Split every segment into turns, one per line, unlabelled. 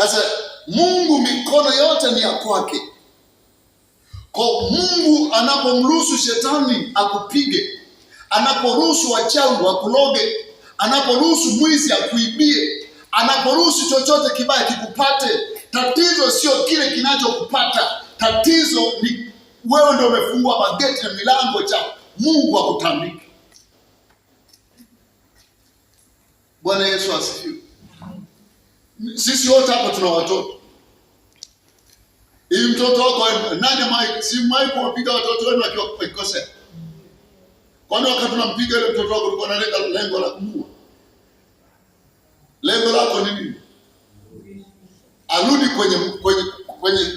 Sasa Mungu mikono yote ni ya kwake. Kwa Mungu anapomruhusu shetani akupige, anaporuhusu wachawi wakuloge, anaporuhusu mwizi akuibie, anaporuhusu chochote kibaya kikupate, tatizo sio kile kinachokupata. Tatizo ni wewe ndio umefungua mageti na milango cha Mungu akutandike. Bwana Yesu asifiwe. Sisi wote hapa tuna watoto. Hivi mtoto wako nani simwahi kuwapiga watoto wenu wakikosea? Kwani wakati tunampiga ile mtoto wako ulikuwa na lengo la kumuua? Lengo lako ni nini? Arudi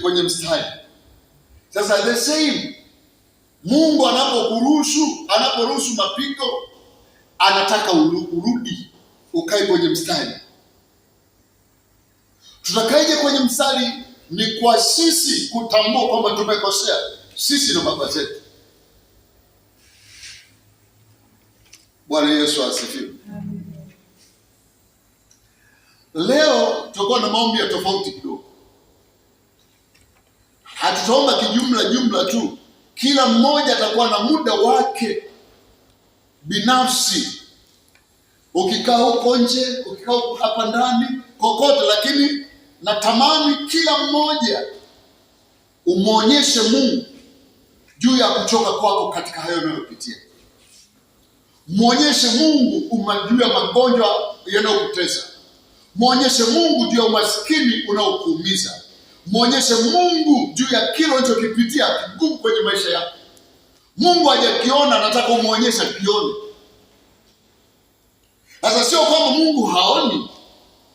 kwenye mstari. Sasa the same, Mungu anaporuhusu mapigo, anataka urudi ukae kwenye mstari. Tutakaje kwenye mstari ni kwa sisi kutambua kwamba tumekosea, sisi na baba zetu. Bwana Yesu asifiwe. Leo tutakuwa na maombi ya tofauti kidogo. Hatutaomba kijumla tu. Kila mmoja atakuwa na muda wake binafsi. Ukikaa huko nje, ukikaa hapa ndani, kokote, lakini natamani kila mmoja umuonyeshe Mungu juu ya kuchoka kwako katika hayo unayopitia. Muonyeshe Mungu juu ya magonjwa yanayokutesa. Muonyeshe Mungu juu ya umaskini unaokuumiza. Muonyeshe Mungu juu ya kile unachokipitia kigumu kwenye maisha yako. Mungu hajakiona, nataka umuonyeshe kione. Sasa sio kwamba Mungu haoni.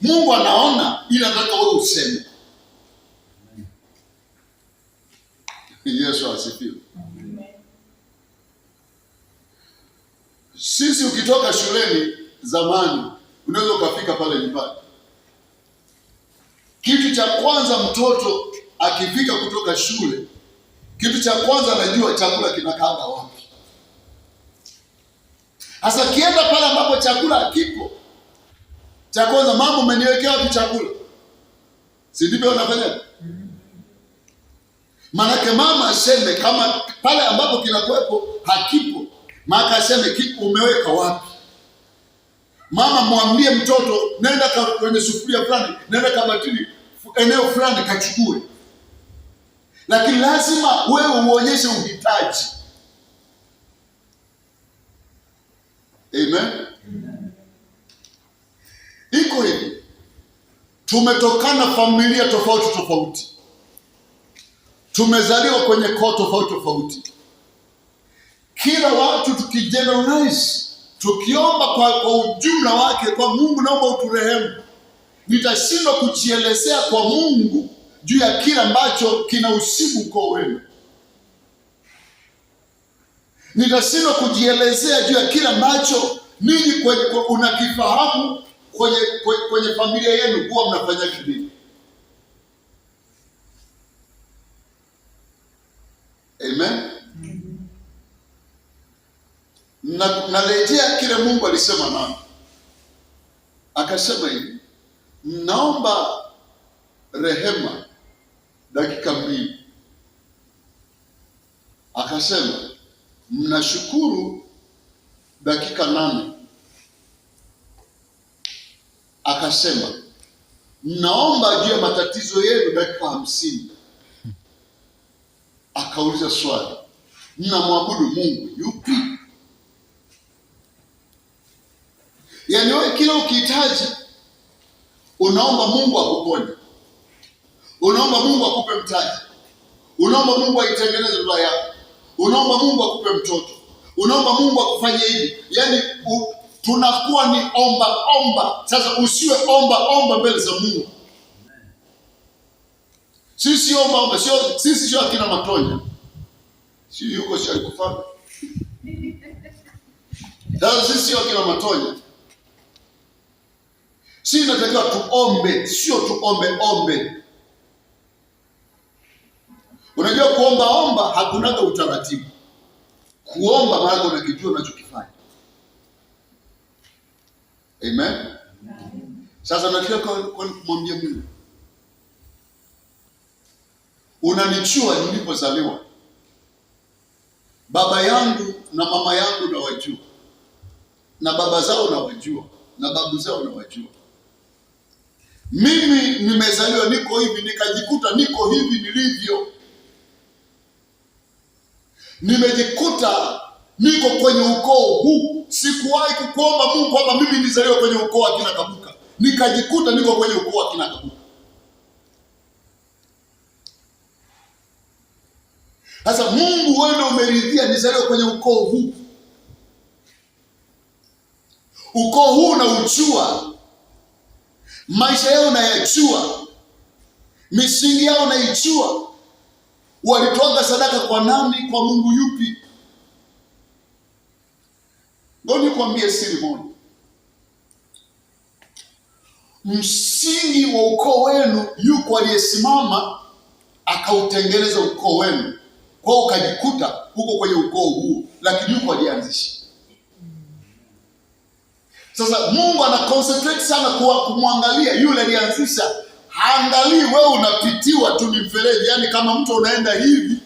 Mungu anaona, ila nataka wewe useme. Yesu asifiwe. Sisi ukitoka shuleni zamani, unaweza ukafika pale nyumbani. Kitu cha kwanza mtoto akifika kutoka shule, kitu cha kwanza anajua chakula kinakaa wapi. Sasa kienda pale ambapo chakula hakipo, cha kwanza, mama umeniwekea wapi chakula? Si ndivyo unafanya? Maanake mama aseme kama pale ambapo kinakuwepo hakipo, maana aseme umeweka wapi. Mama mwambie mtoto, nenda kwenye sufuria fulani, nenda kabatini eneo fulani kachukue. Lakini lazima wewe uonyeshe uhitaji. Amen. Iko hivi, tumetokana familia tofauti. Tumezaliwa kwenye koo tofauti. Kila watu tukigeneralize, tukiomba kwa ujumla wake, kwa Mungu naomba uturehemu, nitashindwa kujielezea kwa Mungu juu ya kila ambacho kinausibu kwa wewe. Nitashindwa kujielezea juu ya kila ambacho ninyi unakifahamu kwenye familia yenu kuwa mnafanya kitu. Amen. Narejea kile Mungu alisema nami. Akasema hivi, naomba rehema dakika 2. Akasema mnashukuru dakika 8. Akasema mnaomba juu ya matatizo yenu dakika 50. Akauliza swali, mnamwabudu Mungu yupi? Yaani wewe kila ukihitaji unaomba Mungu akuponye. Unaomba Mungu akupe mtaji. Unaomba Mungu aitengeneze ndoa yako. Unaomba Mungu akupe mtoto. Unaomba Mungu akufanye hivi. Yaani tunakuwa ni omba. Sasa usiwe omba mbele za Mungu. Sisi omba, sisi sio akina Matonya. Si yuko si alikufa. Sasa sisi sio akina Matonya. Si natakiwa tuombe, sio tuombe. Unajua kuomba hakunaga utaratibu. Kuomba maana unakijua unachokifanya. Amen. Sasa nataka kumwambia Mungu, Unanichua nilipozaliwa. Baba yangu na mama yangu nawajua, na baba zao nawajua, na babu zao nawajua. Mimi nimezaliwa niko hivi, nikajikuta niko hivi nilivyo. Nimejikuta niko kwenye ukoo huu. Sikuwahi kukuomba Mungu kwamba mimi nizaliwe kwenye ukoo wa kina Kabuka. Nikajikuta niko kwenye ukoo wa kina Kabuka. Sasa Mungu wewe umeridhia nizaliwe kwenye ukoo huu. Ukoo huu unaujua, maisha yao unayajua, misingi yao unaijua. Walitoa sadaka kwa nani? Kwa Mungu yupi? Ndio nikwambie siri moja. Msingi wa ukoo wenu yuko aliyesimama akautengeneza ukoo wenu, kwa ukajikuta huko kwenye ukoo huu, lakini yuko alianzisha. Sasa Mungu ana concentrate sana kwa kumwangalia yule alianzisha. Haangalii wewe unapitiwa tu, ni mfereji. Yaani kama mto unaenda hivi,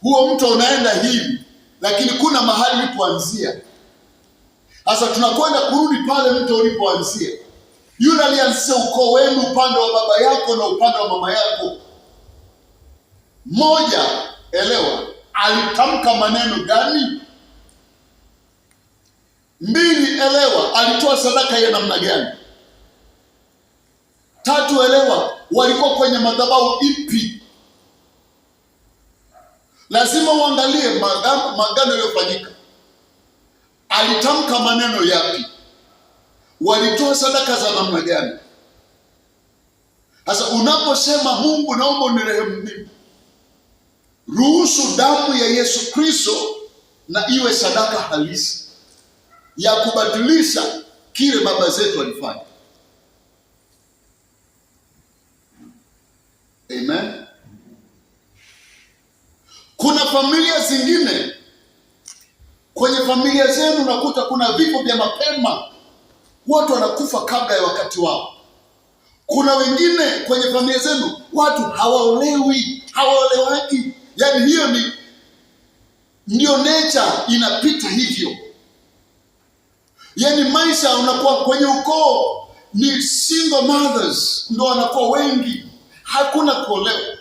huo mto unaenda hivi, lakini kuna mahali ulipoanzia. Sasa tunakwenda kurudi pale mto ulipoanzia. Yule alianzisha ukoo wenu, upande wa baba yako na upande wa mama yako. Moja, elewa, alitamka maneno gani? Mbili, elewa, alitoa sadaka ya namna gani? Tatu, elewa, walikuwa kwenye madhabahu ipi? Lazima uangalie magano yaliyofanyika. Alitamka maneno yapi? Walitoa sadaka za namna gani? Sasa unaposema Mungu naomba unirehemu mimi, ruhusu damu ya Yesu Kristo na iwe sadaka halisi ya kubadilisha kile baba zetu walifanya. Amen. Kuna familia zingine, kwenye familia zenu unakuta kuna vifo vya mapema, watu wanakufa kabla ya wakati wao. Kuna wengine kwenye familia zenu watu hawaolewaki. Yaani hiyo ndio nature inapita hivyo. Yaani maisha unakuwa kwenye ukoo ni single mothers ndio wanakuwa wengi, hakuna kuolewa,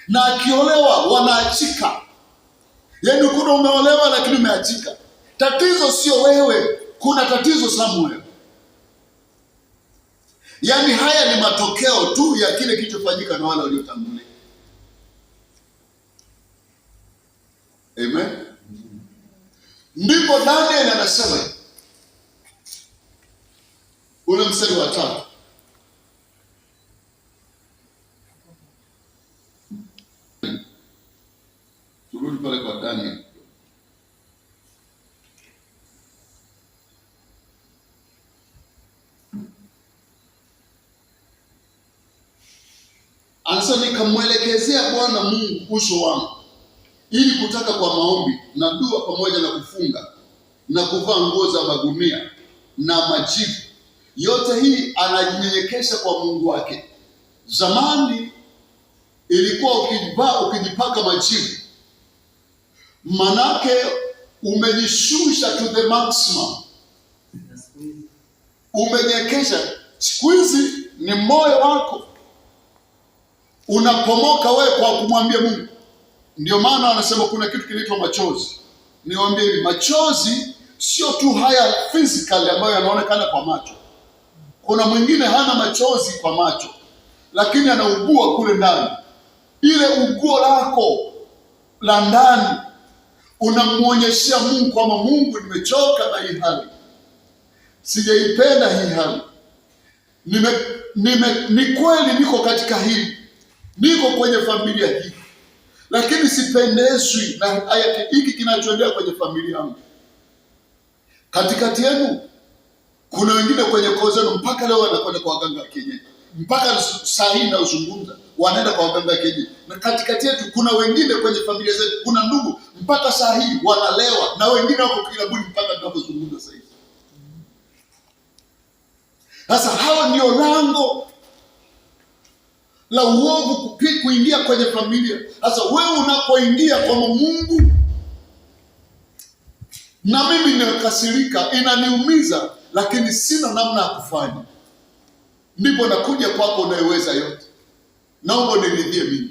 na akiolewa wanaachika. Yaani kuna umeolewa lakini umeachika. Tatizo sio wewe, kuna tatizo somewhere. Yaani haya ni matokeo tu ya kile kilichofanyika na wale waliotangulia. Amen. Ndipo Daniel anasema ule mstari wa 3. Turudi pale kwa Daniel. Anasema nikamwelekezea Bwana Mungu uso wangu ili kutaka kwa maombi na dua pamoja na kufunga na kuvaa nguo za magunia na majivu. Yote hii anajinyenyekesha kwa Mungu wake. Zamani ilikuwa ukijipaka majivu, manake umejishusha to the maximum, umenyekesha. Siku hizi ni moyo wako unapomoka wewe kwa kumwambia Mungu. Ndio maana anasema kuna kitu kinaitwa machozi. Niwaambie, machozi sio tu haya physical ambayo yanaonekana kwa macho. Kuna mwingine hana machozi kwa macho, lakini anaugua kule ndani. Ile uguo lako la ndani unamuonyeshia Mungu kwamba Mungu, nimechoka na hii hali, sijaipenda hii hali, ni kweli niko katika hili, niko kwenye familia hii, lakini sipendezwi na hiki kinachoendelea kwenye familia yangu. Katikati yenu kuna wengine kwenye koo zenu mpaka leo wanakwenda kwa waganga wa kienyeji, mpaka saa hii nazungumza wanaenda kwa waganga wa kienyeji. Na katikati yetu kuna wengine kwenye familia zetu, kuna ndugu mpaka saa hii wanalewa, na wengine wako kilabuni mpaka tunapozungumza sasa hivi. Sasa hawa ndio lango la uovu kuingia kwenye familia. Sasa wewe unapoingia kwa Mungu, na mimi ninakasirika, inaniumiza, lakini sina namna ya kufanya, ndipo nakuja kwako unayeweza yote. Naomba uniridhie mimi,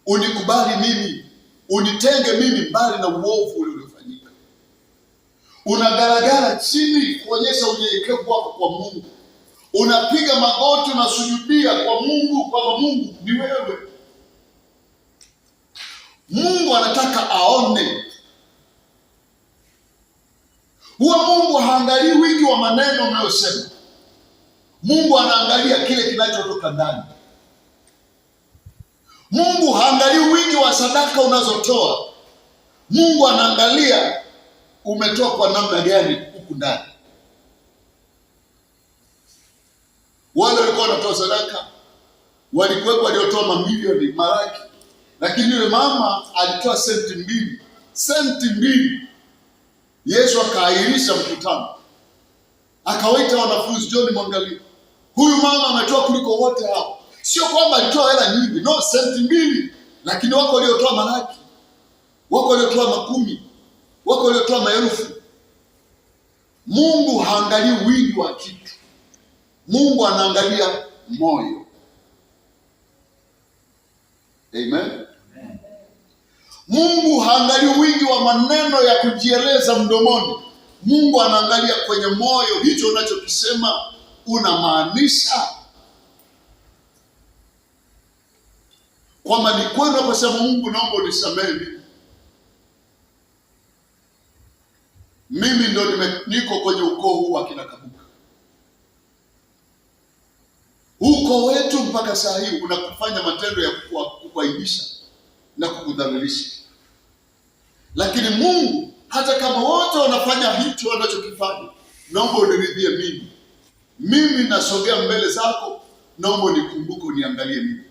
unikubali mimi, unitenge mimi mbali na uovu ule uliofanyika. Unagaragara chini kuonyesha unyenyekevu wako kwa Mungu. Unapiga magoti, unasujudia kwa Mungu kwamba Mungu ni wewe. Mungu anataka aone. Huwa Mungu haangalii wingi wa maneno unayosema. Mungu anaangalia kile kinachotoka ndani. Mungu haangalii wingi wa sadaka unazotoa. Mungu anaangalia umetoa kwa namna gani huku ndani. Wale walikuwa wanatoa sadaka, walikuwepo waliotoa mamilioni, malaki, lakini yule mama alitoa senti 2. Senti 2. Yesu akaahirisha mkutano, akawaita wanafunzi, John, mwangalie huyu mama ametoa kuliko wote hao. Sio kwamba alitoa hela nyingi, no, senti 2. Lakini wako waliotoa malaki, wako waliotoa makumi, wako waliotoa maelfu. Mungu haangalii wingi wa kitu. Mungu anaangalia moyo. Amen. Mungu haangalii wingi wa maneno ya kujieleza mdomoni. Mungu anaangalia kwenye moyo, hicho unachokisema unamaanisha. Kwamba ni kweli unaposema Mungu naomba unisamehe, mimi ndo niko kwenye ukoo huu wa kina Kabuga. Ukoo wetu mpaka saa hii unakufanya matendo ya kukuaibisha na kukudhalilisha. Lakini Mungu, hata kama wote wanafanya hicho wanachokifanya, naomba uniridhie mimi. Mimi nasogea mbele zako, naomba unikumbuke, uniangalie mimi.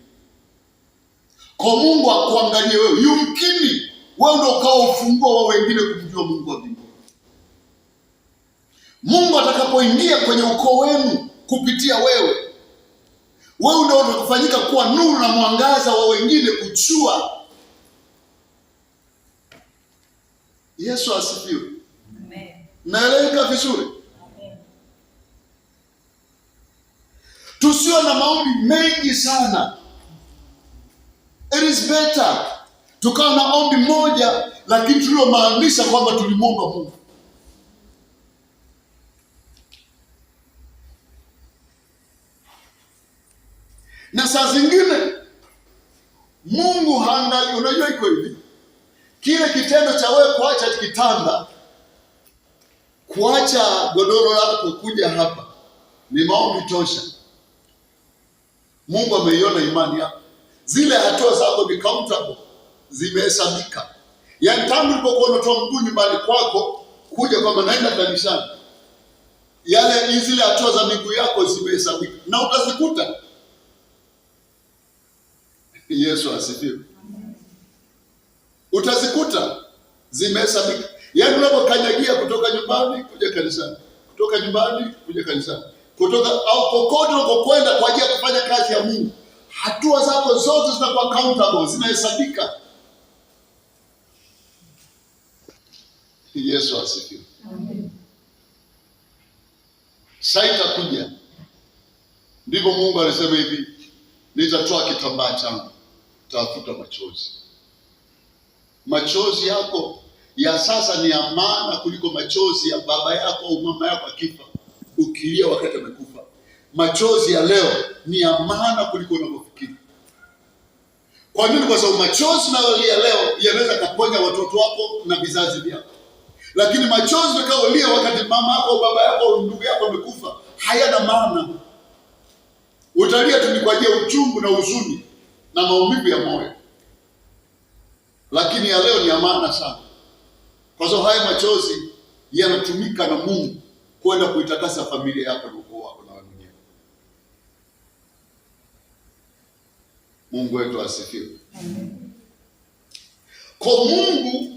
Kwa Mungu akuangalie wewe. Yumkini wewe ndio ukao ufunguo wa wengine kumjua Mungu wa mbinguni. Mungu atakapoingia kwenye ukoo wenu kupitia wewe, wewe ndio utakufanyika kuwa nuru na mwangaza wa wengine kujua. Yesu asifiwe. Amen. Naeleweka vizuri? Amen. Tusiwe na maombi mengi sana. It is better tukawa na ombi moja, lakini tulilomaanisha kwamba tulimwomba Mungu. Na saa zingine Mungu haangalii. Unajua iko hivi, kile kitendo cha wewe kuacha kitanda, kuacha godoro lako kuja hapa ni maombi tosha. Mungu ameiona imani yako. Zile hatua zako ni countable, zimehesabika. Yaani tangu ulipokuwa unatoa mguu nyumbani kwako kuja kwamba naenda kanisani, yale zile hatua za miguu yako zimehesabika na utazikuta. Yesu asifiwe. Utazikuta zimehesabika. Yaani unapokanyagia kutoka nyumbani kuja kanisani, kutoka nyumbani kuja kanisani, kutoka au kokote unakokwenda kwa ajili ya kufanya kazi ya Mungu, hatua zako zote zitakuwa countable, zinahesabika. Yesu asifiwe. Amen. Sasa itakuja, ndipo Mungu alisema hivi, nitatoa kitambaa changu, tafuta machozi. Machozi yako ya sasa ni ya maana kuliko machozi ya baba yako au mama yako akifa, ukilia wakati amekufa. Machozi ya leo ni ya maana kuliko unavyofikiri. Kwa nini? Kwa sababu machozi unayolia leo yanaweza kuponya watoto wako na vizazi vyako. Lakini machozi utakayolia wakati mama yako au baba yako au ndugu yako amekufa hayana maana. Utalia tu ni kwa ajili ya uchungu na huzuni na maumivu ya moyo. Lakini ya leo ni ya maana sana, kwa sababu haya machozi yanatumika na Mungu kwenda kuitakasa familia yako na ukoo wako na wewe mwenyewe. Mungu wetu asifiwe. Amen. Kwa Mungu